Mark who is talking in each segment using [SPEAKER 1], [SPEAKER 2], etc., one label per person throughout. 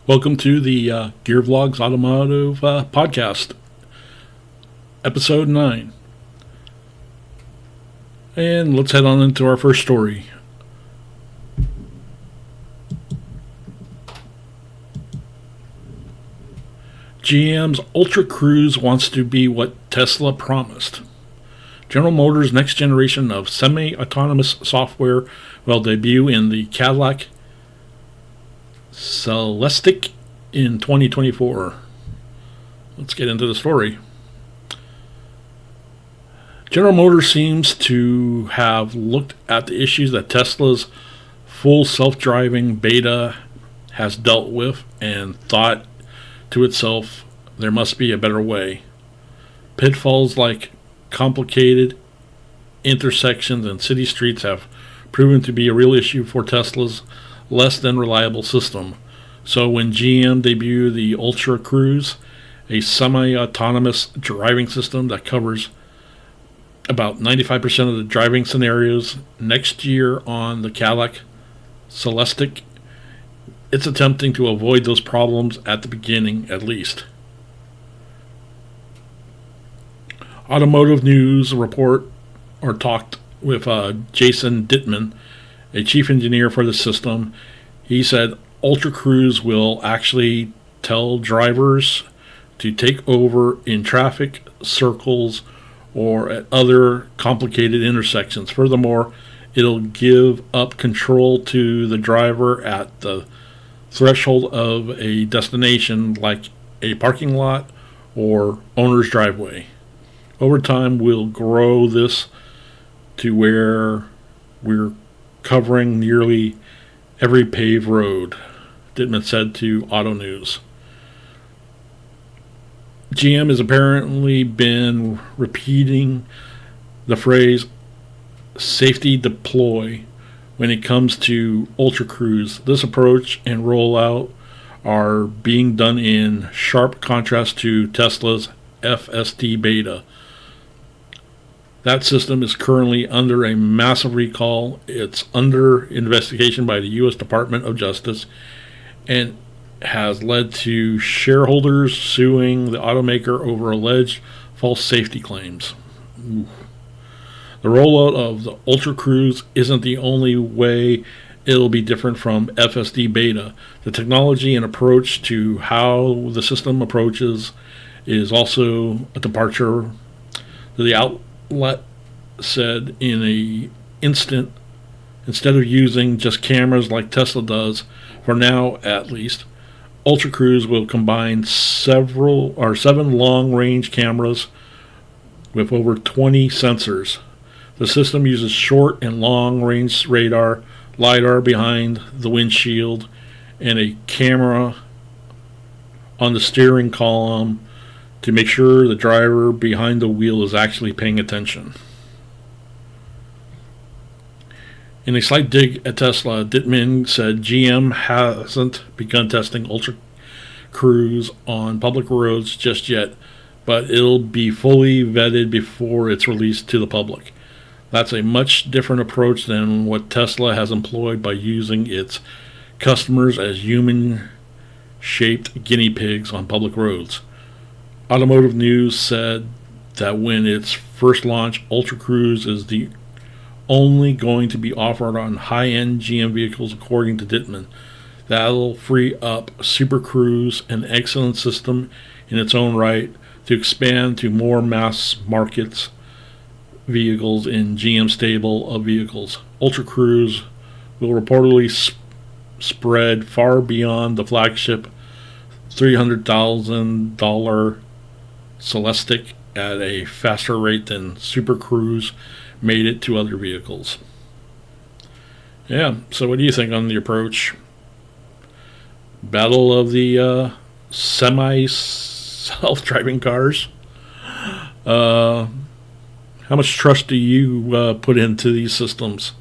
[SPEAKER 1] Welcome to the Vlogz Automotive podcast, episode 9. And let's head on into our first story. GM's Ultra Cruise wants to be what Tesla promised. General Motors' next generation of semi-autonomous software will debut in the Cadillac Celestiq in 2024. Let's get into the story. General Motors seems to have looked at the issues that Tesla's full self-driving beta has dealt with and thought to itself, there must be a better way. Pitfalls like complicated intersections and city streets have proven to be a real issue for Tesla's less than reliable system. So when GM debuted the Ultra Cruise, a semi-autonomous driving system that covers about 95% of the driving scenarios next year on the Cadillac Celestiq, it's attempting to avoid those problems at the beginning at least. Automotive News talked with Jason Dittman, a chief engineer for the system. He said Ultra Cruise will actually tell drivers to take over in traffic circles or at other complicated intersections. Furthermore, it'll give up control to the driver at the threshold of a destination like a parking lot or owner's driveway. Over time, we'll grow this to where we're covering nearly every paved road, Dittman said to Auto News. GM has apparently been repeating the phrase safety deploy when it comes to Ultra Cruise. This approach and rollout are being done in sharp contrast to Tesla's FSD beta. That system is currently under a massive recall. It's under investigation by the U.S. Department of Justice and has led to shareholders suing the automaker over alleged false safety claims. Ooh. The rollout of the Ultra Cruise isn't the only way it'll be different from FSD beta. The technology and approach to how the system approaches is also a departure. The outlet said instead of using just cameras like Tesla does, for now at least, Ultra Cruise will combine seven long-range cameras with over 20 sensors. The system uses short and long-range radar, LiDAR behind the windshield, and a camera on the steering column to make sure the driver behind the wheel is actually paying attention. In a slight dig at Tesla, Dittman said GM hasn't begun testing Ultra Cruise on public roads just yet, but it'll be fully vetted before it's released to the public. That's a much different approach than what Tesla has employed by using its customers as human-shaped guinea pigs on public roads. Automotive News said that when it's first launched, Ultra Cruise is the only going to be offered on high-end GM vehicles, according to Dittman. That'll free up Super Cruise, an excellent system in its own right, to expand to more mass markets vehicles in GM stable of vehicles. Ultra Cruise will reportedly spread far beyond the flagship $300,000 Celestiq at a faster rate than Super Cruise made it to other vehicles. Yeah, so what do you think on the approach? Battle of the semi-self-driving cars. How much trust do you put into these systems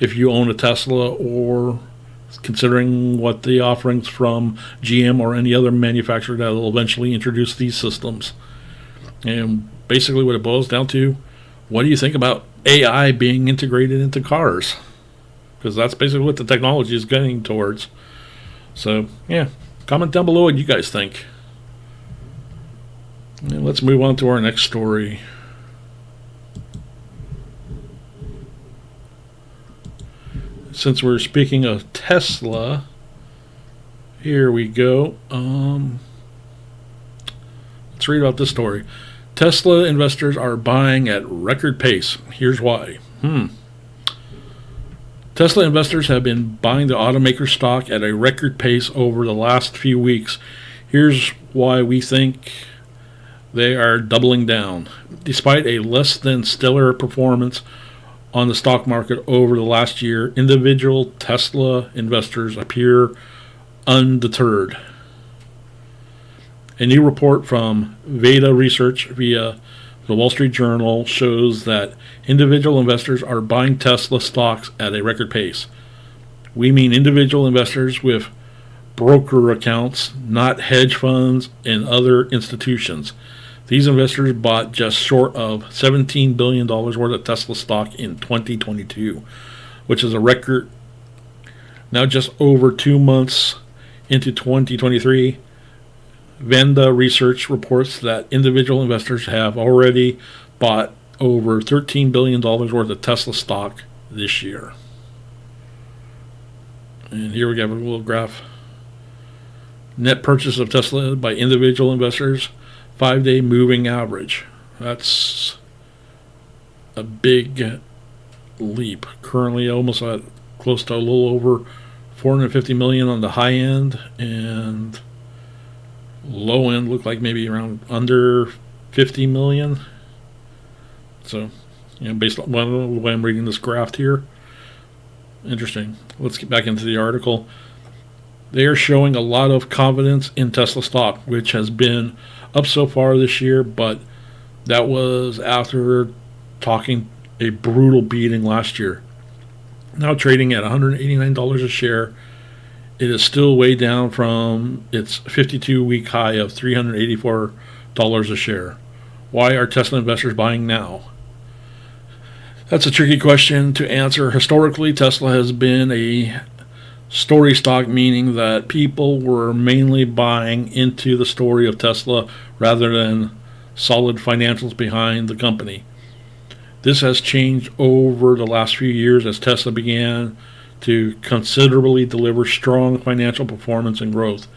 [SPEAKER 1] if you own a Tesla, or considering what the offerings from GM or any other manufacturer that will eventually introduce these systems? And basically what it boils down to, what do you think about AI being integrated into cars? Because that's basically what the technology is getting towards. So, yeah, Comment down below what you guys think. And let's move on to our next story. Since we're speaking of Tesla, here we go. Let's read about this story. Tesla investors are buying at record pace. Here's why. Tesla investors have been buying the automaker stock at a record pace over the last few weeks. Here's why we think they are doubling down. Despite a less than stellar performance on the stock market over the last year, individual Tesla investors appear undeterred. A new report from Veda Research via the Wall Street Journal shows that individual investors are buying Tesla stocks at a record pace. We mean individual investors with broker accounts, not hedge funds and other institutions. These investors bought just short of $17 billion worth of Tesla stock in 2022, which is a record. Now just over 2 months into 2023, Veda Research reports that individual investors have already bought over $13 billion worth of Tesla stock this year. And here we have a little graph. Net purchase of Tesla by individual investors, 5-day moving average. That's a big leap. Currently almost at close to a little over 450 million on the high end, and low end looked like maybe around under 50 million. So, based on the way I'm reading this graph here, interesting. Let's get back into the article. They are showing a lot of confidence in Tesla stock, which has been up so far this year, but that was after talking a brutal beating last year. Now trading at $189 a share, it is still way down from its 52-week high of $384 a share. Why are Tesla investors buying now? That's a tricky question to answer. Historically, Tesla has been a story stock, meaning that people were mainly buying into the story of Tesla rather than solid financials behind the company. This has changed over the last few years as Tesla began to considerably deliver strong financial performance and growth.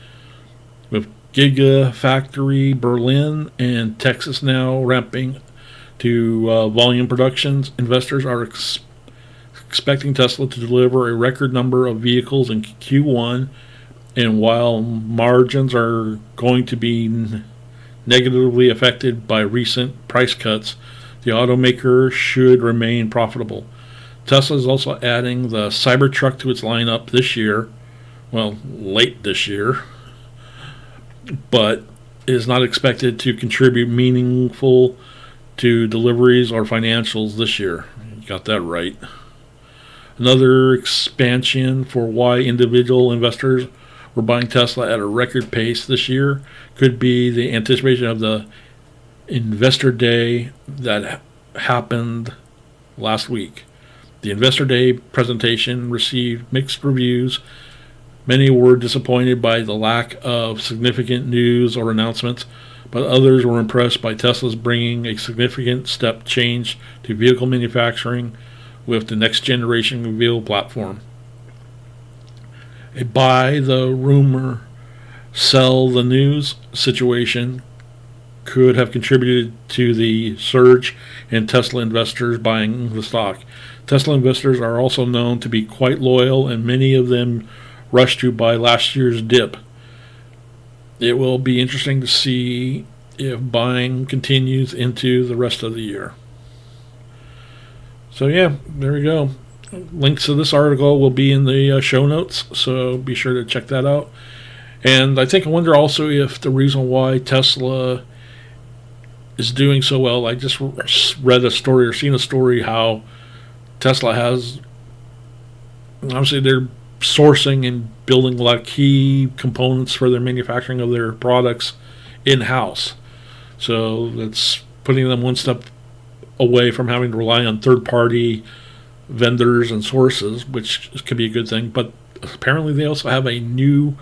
[SPEAKER 1] With Gigafactory Berlin and Texas now ramping to volume productions, investors are expecting Tesla to deliver a record number of vehicles in Q1, and while margins are going to be negatively affected by recent price cuts, the automaker should remain profitable. Tesla is also adding the Cybertruck to its lineup this year, well, late this year, but is not expected to contribute meaningful to deliveries or financials this year. You got that right. Another expansion for why individual investors were buying Tesla at a record pace this year could be the anticipation of the Investor Day that happened last week. The Investor Day presentation received mixed reviews. Many were disappointed by the lack of significant news or announcements, but others were impressed by Tesla's bringing a significant step change to vehicle manufacturing with the next generation vehicle platform. A buy the rumor, sell the news situation could have contributed to the surge in Tesla investors buying the stock. Tesla investors are also known to be quite loyal, and many of them rushed to buy last year's dip. It will be interesting to see if buying continues into the rest of the year. So yeah, there we go. Links to this article will be in the show notes, so be sure to check that out. And I wonder also if the reason why Tesla is doing so well, I just read a story or seen a story how Tesla has, obviously they're sourcing and building a lot of key components for their manufacturing of their products in-house. So that's putting them one step away from having to rely on third-party vendors and sources, which could be a good thing. But apparently they also have a new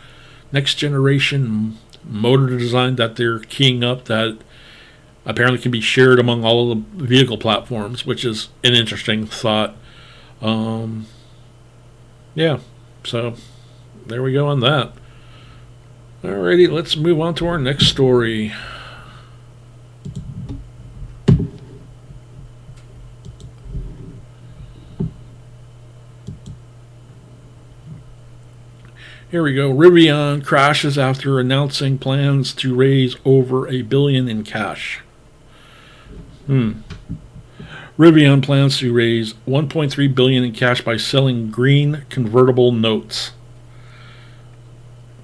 [SPEAKER 1] next generation motor design that they're keying up that apparently can be shared among all of the vehicle platforms, which is an interesting thought. Yeah, so there we go on that. Alrighty, let's move on to our next story. Here we go. Rivian crashes after announcing plans to raise over $1 billion in cash. Rivian plans to raise $1.3 billion in cash by selling green convertible notes.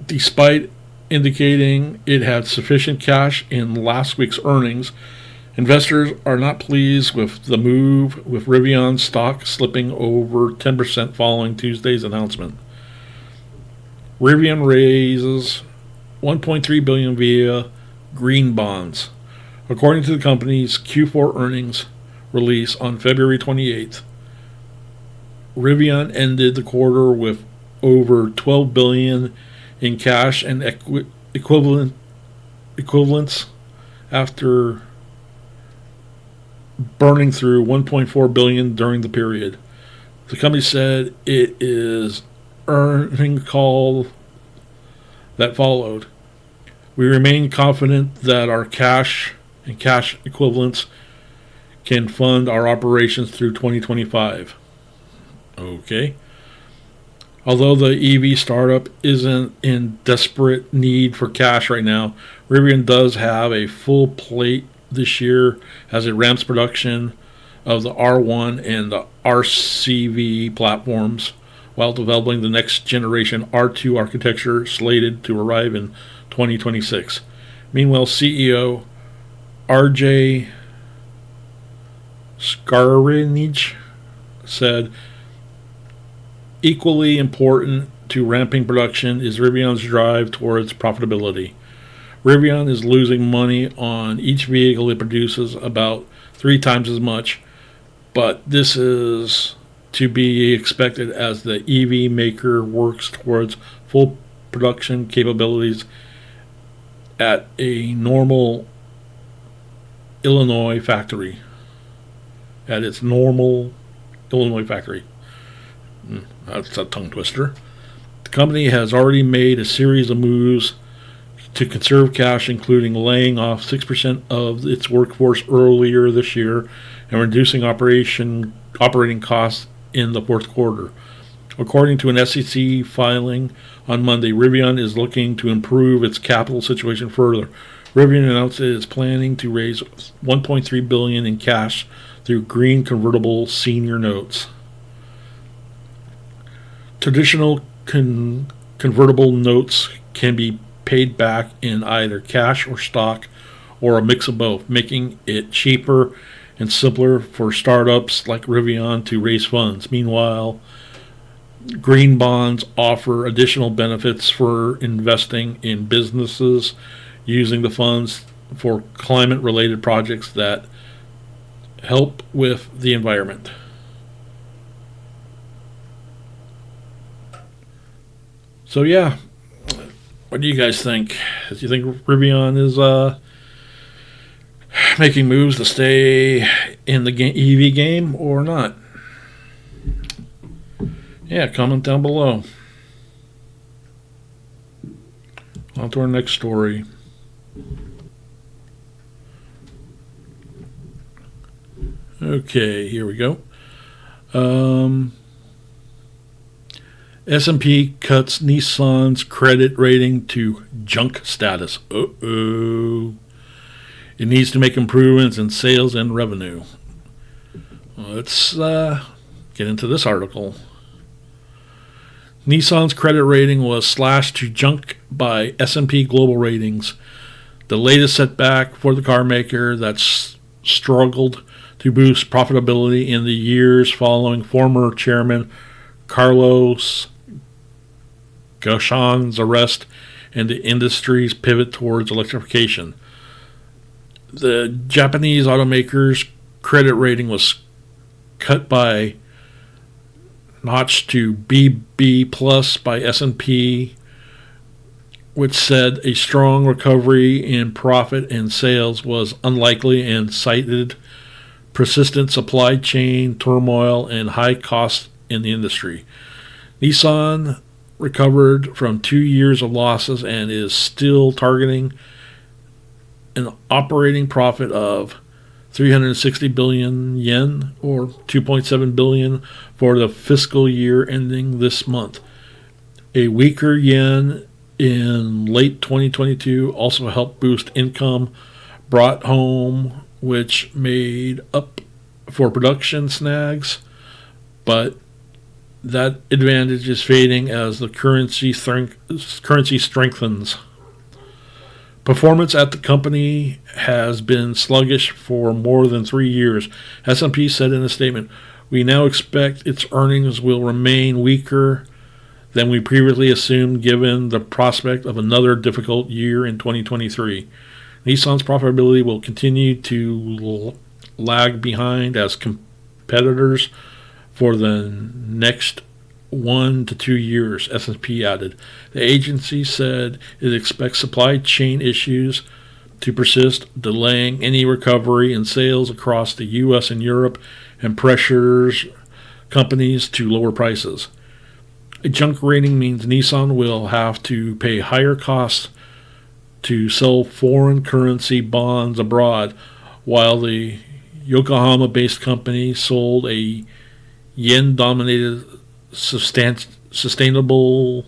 [SPEAKER 1] Despite indicating it had sufficient cash in last week's earnings, investors are not pleased with the move, with Rivian stock slipping over 10% following Tuesday's announcement. Rivian raises $1.3 billion via green bonds. According to the company's Q4 earnings release on February 28th, Rivian ended the quarter with over $12 billion in cash and equivalents after burning through $1.4 billion during the period. The company said it is earning call that followed. We remain confident that our cash and cash equivalents can fund our operations through 2025. Okay. Although the EV startup isn't in desperate need for cash right now, Rivian does have a full plate this year as it ramps production of the R1 and the RCV platforms, while developing the next generation R2 architecture slated to arrive in 2026. Meanwhile, CEO RJ Scarinage said, equally important to ramping production is Rivian's drive towards profitability. Rivian is losing money on each vehicle it produces, about 3 times as much, but this is to be expected as the EV maker works towards full production capabilities at a normal Illinois factory. At its normal Illinois factory. That's a tongue twister. The company has already made a series of moves to conserve cash, including laying off 6% of its workforce earlier this year and reducing operating costs in the fourth quarter. According to an SEC filing on Monday, Rivian is looking to improve its capital situation further. Rivian announced it is planning to raise $1.3 billion in cash through green convertible senior notes. Traditional convertible notes can be paid back in either cash or stock, or a mix of both, making it cheaper and simpler for startups like Rivian to raise funds. Meanwhile, green bonds offer additional benefits for investing in businesses using the funds for climate-related projects that help with the environment. So yeah, what do you guys think? Do you think Rivian is making moves to stay in the EV game or not? Yeah, comment down below. On to our next story. Okay, here we go. S&P cuts Nissan's credit rating to junk status. Uh-oh. It needs to make improvements in sales and revenue. Let's get into this article. Nissan's credit rating was slashed to junk by S&P Global Ratings, the latest setback for the car maker that's struggled to boost profitability in the years following former chairman Carlos Ghosn's arrest and the industry's pivot towards electrification. The Japanese automaker's credit rating was cut by notch to BB plus by S&P, which said a strong recovery in profit and sales was unlikely and cited persistent supply chain turmoil and high costs in the industry. Nissan recovered from 2 years of losses and is still targeting an operating profit of 360 billion yen or 2.7 billion for the fiscal year ending this month. A weaker yen in late 2022 also helped boost income brought home, which made up for production snags, but that advantage is fading as the currency strengthens. Performance at the company has been sluggish for more than 3 years. S&P said in a statement, "We now expect its earnings will remain weaker than we previously assumed given the prospect of another difficult year in 2023. Nissan's profitability will continue to lag behind as competitors for the next 1 to 2 years," S&P added. The agency said it expects supply chain issues to persist, delaying any recovery in sales across the U.S. and Europe, and pressures companies to lower prices. A junk rating means Nissan will have to pay higher costs to sell foreign currency bonds abroad, while the Yokohama-based company sold a yen-dominated sustainable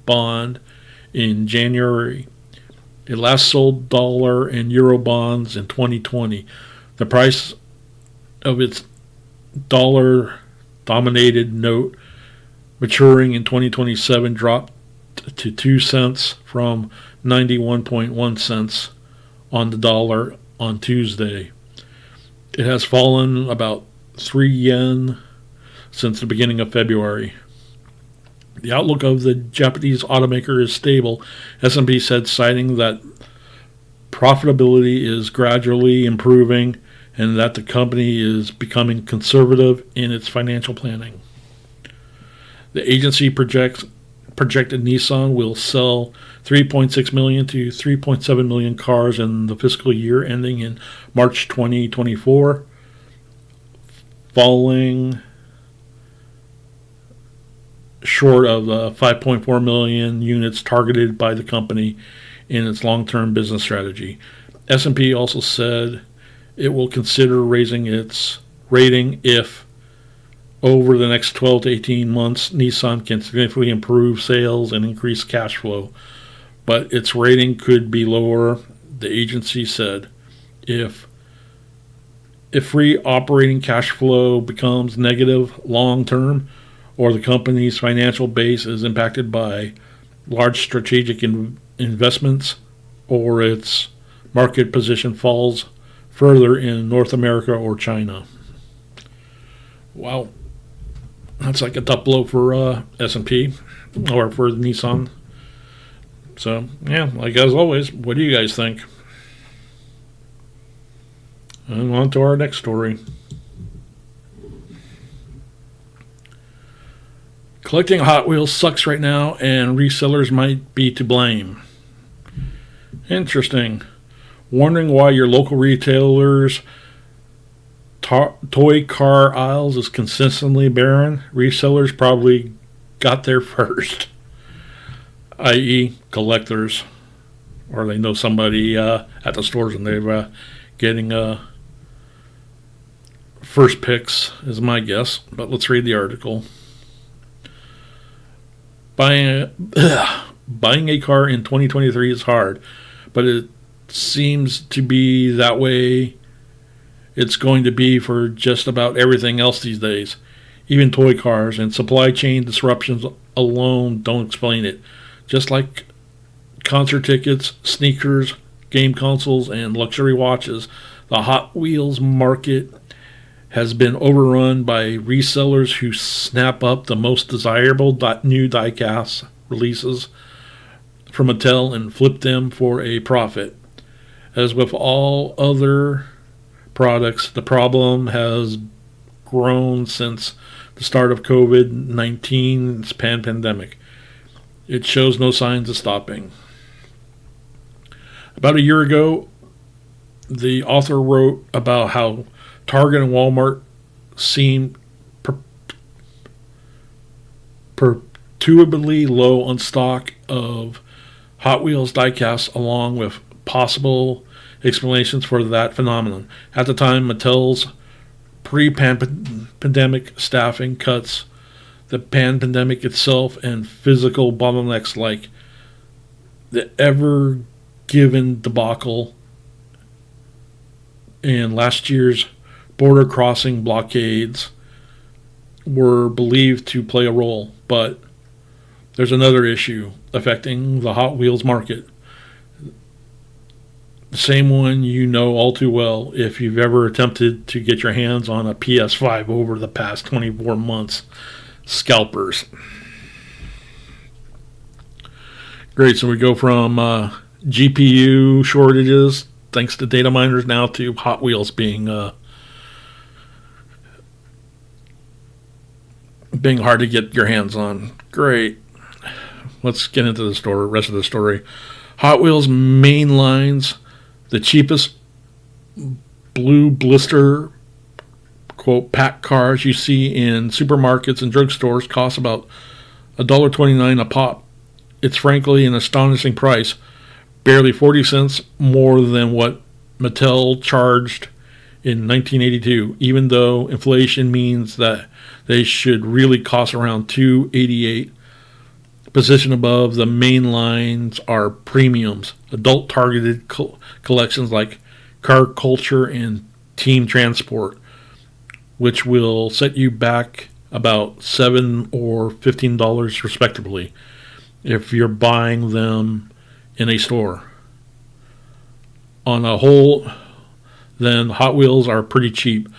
[SPEAKER 1] bond in January. It last sold dollar and euro bonds in 2020. The price of its dollar-dominated note maturing in 2027 dropped to 2 cents from 91.1 cents on the dollar on Tuesday. It has fallen about 3 yen since the beginning of February. The outlook of the Japanese automaker is stable, S&P said, citing that profitability is gradually improving and that the company is becoming conservative in its financial planning. The agency projected Nissan will sell 3.6 million to 3.7 million cars in the fiscal year ending in March 2024, falling short of the 5.4 million units targeted by the company in its long-term business strategy. S&P also said it will consider raising its rating if, over the next 12 to 18 months, Nissan can significantly improve sales and increase cash flow, but its rating could be lower, the agency said. If free operating cash flow becomes negative long-term, or the company's financial base is impacted by large strategic investments, or its market position falls further in North America or China. Wow. That's like a tough blow for S&P or for Nissan. So, yeah, like as always, what do you guys think? And on to our next story. Collecting Hot Wheels sucks right now, and resellers might be to blame. Interesting. Wondering why your local retailers' toy car aisles is consistently barren? Resellers probably got there first, i.e. collectors, or they know somebody at the stores and they're getting first picks is my guess. But let's read the article. Buying a car in 2023 is hard, but it seems to be that way it's going to be for just about everything else these days. Even toy cars, and supply chain disruptions alone don't explain it. Just like concert tickets, sneakers, game consoles, and luxury watches, the Hot Wheels market has been overrun by resellers who snap up the most desirable new die-cast releases from Mattel and flip them for a profit. As with all other products, the problem has grown since the start of COVID-19's pandemic. It shows no signs of stopping. About a year ago, the author wrote about how Target and Walmart seemed perturbably low on stock of Hot Wheels diecasts, along with possible explanations for that phenomenon. At the time, Mattel's pre-pandemic staffing cuts, the pandemic itself, and physical bottlenecks like the ever-given debacle and last year's border crossing blockades were believed to play a role. But there's another issue affecting the Hot Wheels market. The same one you know all too well if you've ever attempted to get your hands on a PS5 over the past 24 months. Scalpers. Great, so we go from GPU shortages, thanks to data miners, now to Hot Wheels being hard to get your hands on. Great. Let's get into the rest of the story. Hot Wheels main lines, the cheapest blue blister, quote, pack cars you see in supermarkets and drugstores cost about $1.29 a pop. It's frankly an astonishing price, barely 40 cents more than what Mattel charged in 1982, even though inflation means that they should really cost around $2.88. Position above the main lines are premiums, adult targeted collections like Car Culture and Team Transport, which will set you back about $7 or $15 respectively if you're buying them in a store. On a whole, then Hot Wheels are pretty cheap.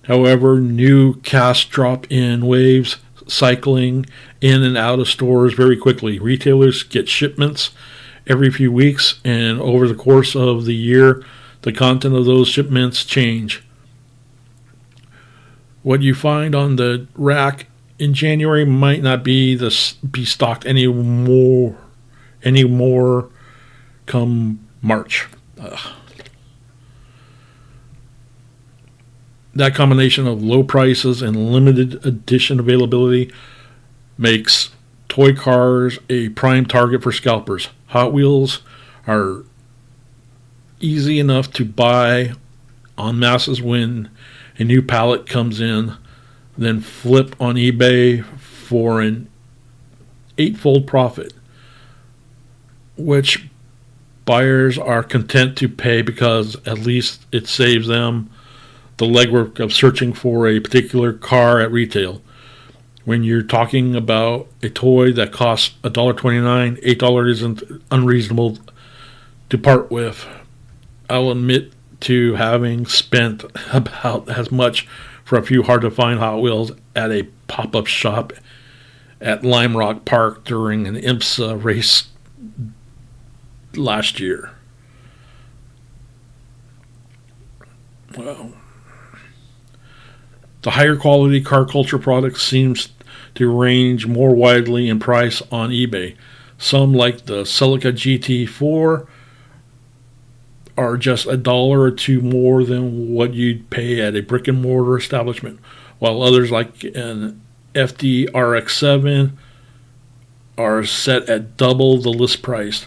[SPEAKER 1] However, new casts drop in waves, cycling in and out of stores very quickly. Retailers get shipments every few weeks, and over the course of the year, the content of those shipments change. What you find on the rack in January might not be stocked anymore come March. That combination of low prices and limited edition availability makes toy cars a prime target for scalpers. Hot Wheels are easy enough to buy en masse when a new pallet comes in, then flip on eBay for an 8-fold profit, which buyers are content to pay because at least it saves them the legwork of searching for a particular car at retail. When you're talking about a toy that costs $1.29, $8 isn't unreasonable to part with. I'll admit to having spent about as much for a few hard-to-find Hot Wheels at a pop-up shop at Lime Rock Park during an IMSA race last year. Well, the higher quality car culture products seems to range more widely in price on eBay. Some, like the Celica GT4, are just $1 or $2 more than what you'd pay at a brick and mortar establishment, while others, like an FD RX7, are set at double the list price.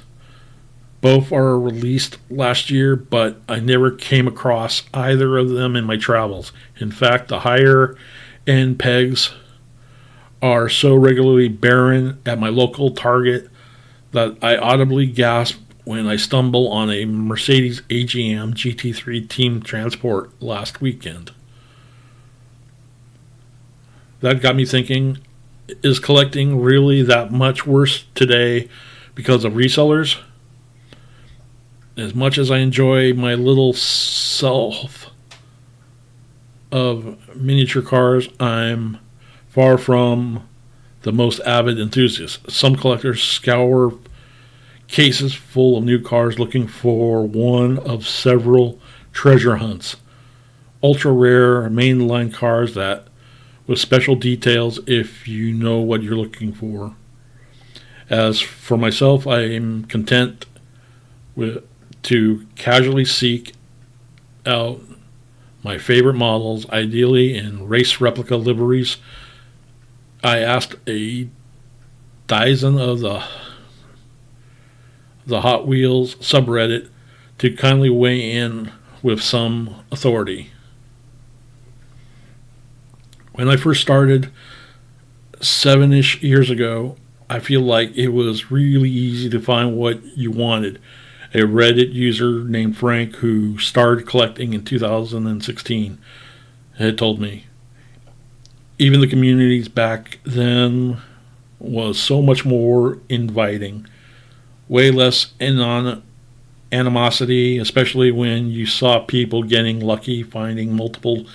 [SPEAKER 1] Both are released last year, but I never came across either of them in my travels. In fact, the higher end pegs are so regularly barren at my local Target that I audibly gasp when I stumble on a Mercedes AGM GT3 Team Transport last weekend. That got me thinking, is collecting really that much worse today because of resellers? As much as I enjoy my little self of miniature cars, I'm far from the most avid enthusiast. Some collectors scour cases full of new cars looking for one of several treasure hunts. Ultra rare mainline cars that with special details if you know what you're looking for. As for myself, I am content to casually seek out my favorite models, ideally in race replica liveries. I asked a dozen of the Hot Wheels subreddit to kindly weigh in with some authority. When I first started 7-ish years ago, I feel like it was really easy to find what you wanted. A Reddit user named Frank, who started collecting in 2016, had told me. Even the communities back then was so much more inviting. Way less animosity, especially when you saw people getting lucky finding multiple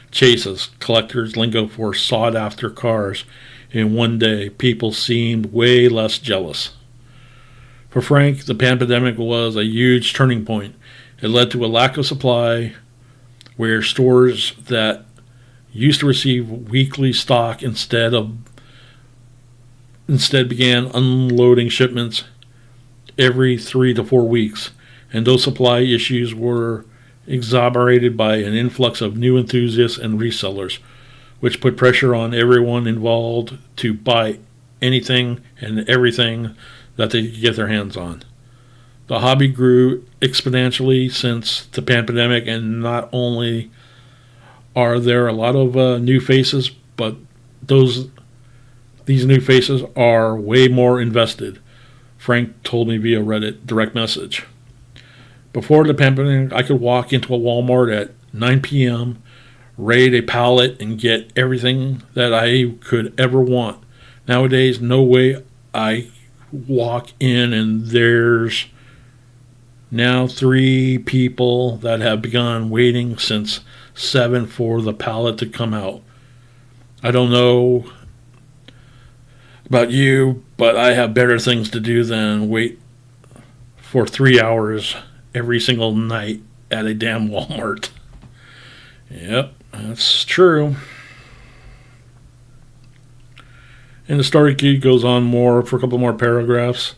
[SPEAKER 1] chases, collectors' lingo for sought-after cars. In one day, people seemed way less jealous. For Frank, the pandemic was a huge turning point. It led to a lack of supply, where stores that used to receive weekly stock instead began unloading shipments every 3 to 4 weeks, and those supply issues were exacerbated by an influx of new enthusiasts and resellers, which put pressure on everyone involved to buy anything and everything that they could get their hands on. The hobby grew exponentially since the pandemic, and not only are there a lot of new faces, but these new faces are way more invested. Frank told me via Reddit direct message. Before the pandemic, I could walk into a Walmart at 9 p.m., raid a pallet, and get everything that I could ever want. Nowadays, no way. I walk in and there's now 3 people that have begun waiting since 7 for the pallet to come out. I don't know about you, but I have better things to do than wait for 3 hours every single night at a damn Walmart. Yep, that's true. And the story goes on more for a couple more paragraphs,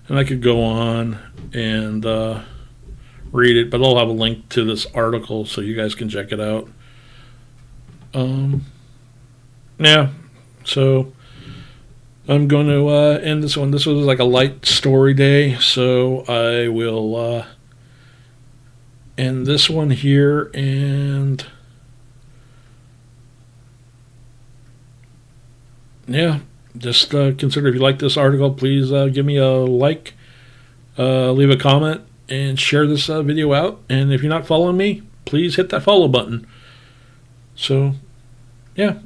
[SPEAKER 1] and I could go on and read it, but I'll have a link to this article so you guys can check it out. Yeah, so I'm going to end this one. This was like a light story day, so I will end this one here, and yeah, just consider, if you like this article, please give me a like, leave a comment, and share this video out. And if you're not following me, please hit that follow button. So, yeah,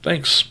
[SPEAKER 1] thanks.